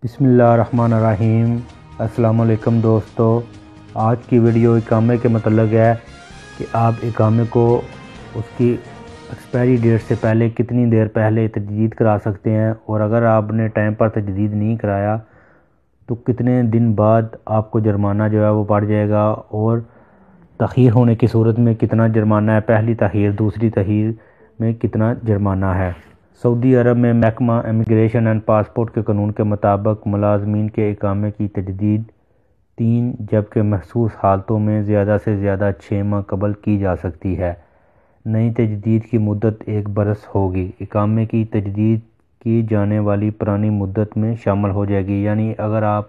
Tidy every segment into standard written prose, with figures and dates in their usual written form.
بسم اللہ الرحمن الرحیم۔ السلام علیکم دوستو، آج کی ویڈیو اقامے کے متعلق ہے کہ آپ اقامے کو اس کی ایکسپائری ڈیٹ سے پہلے کتنی دیر پہلے تجدید کرا سکتے ہیں، اور اگر آپ نے ٹائم پر تجدید نہیں کرایا تو کتنے دن بعد آپ کو جرمانہ جو ہے وہ پڑ جائے گا، اور تاخیر ہونے کی صورت میں کتنا جرمانہ ہے، پہلی تاخیر دوسری تاخیر میں کتنا جرمانہ ہے۔ سعودی عرب میں محکمہ امیگریشن اینڈ پاسپورٹ کے قانون کے مطابق ملازمین کے اقامے کی تجدید 3 جبکہ محسوس حالتوں میں زیادہ سے زیادہ 6 ماہ قبل کی جا سکتی ہے۔ نئی تجدید کی مدت 1 برس ہوگی۔ اقامے کی تجدید کی جانے والی پرانی مدت میں شامل ہو جائے گی، یعنی اگر آپ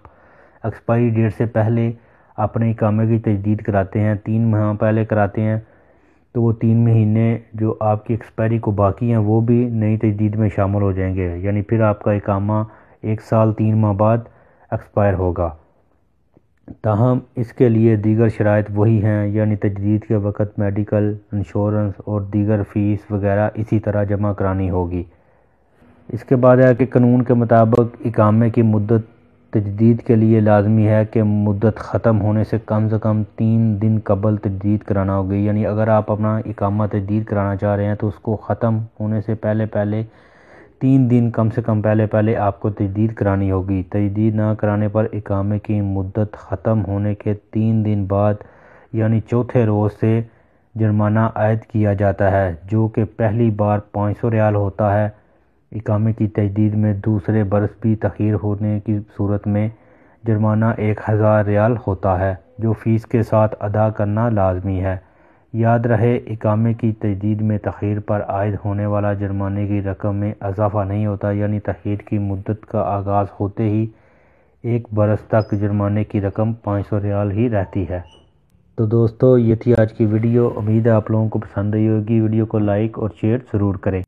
ایکسپائری ڈیٹ سے پہلے اپنے اقامے کی تجدید کراتے ہیں، 3 ماہ پہلے کراتے ہیں، تو وہ 3 مہینے جو آپ کی ایکسپائری کو باقی ہیں وہ بھی نئی تجدید میں شامل ہو جائیں گے، یعنی پھر آپ کا اقامہ 1 سال 3 ماہ بعد ایکسپائر ہوگا۔ تاہم اس کے لیے دیگر شرائط وہی ہیں، یعنی تجدید کے وقت میڈیکل انشورنس اور دیگر فیس وغیرہ اسی طرح جمع کرانی ہوگی۔ اس کے بعد ہے کہ قانون کے مطابق اقامے کی مدت تجدید کے لیے لازمی ہے کہ مدت ختم ہونے سے کم 3 دن قبل تجدید کرانا ہوگی، یعنی اگر آپ اپنا اقامہ تجدید کرانا چاہ رہے ہیں تو اس کو ختم ہونے سے پہلے 3 دن کم سے کم پہلے آپ کو تجدید کرانی ہوگی۔ تجدید نہ کرانے پر اقامے کی مدت ختم ہونے کے 3 دن بعد یعنی چوتھے روز سے جرمانہ عائد کیا جاتا ہے، جو کہ پہلی بار 500 ریال ہوتا ہے۔ اقامے کی تجدید میں دوسرے برس بھی تاخیر ہونے کی صورت میں جرمانہ 1000 ریال ہوتا ہے، جو فیس کے ساتھ ادا کرنا لازمی ہے۔ یاد رہے، اقامے کی تجدید میں تاخیر پر عائد ہونے والا جرمانے کی رقم میں اضافہ نہیں ہوتا، یعنی تاخیر کی مدت کا آغاز ہوتے ہی 1 برس تک جرمانے کی رقم 500 ریال ہی رہتی ہے۔ تو دوستو، یہ تھی آج کی ویڈیو۔ امید ہے آپ لوگوں کو پسند آئی ہوگی۔ ویڈیو کو لائک اور شیئر ضرور کریں۔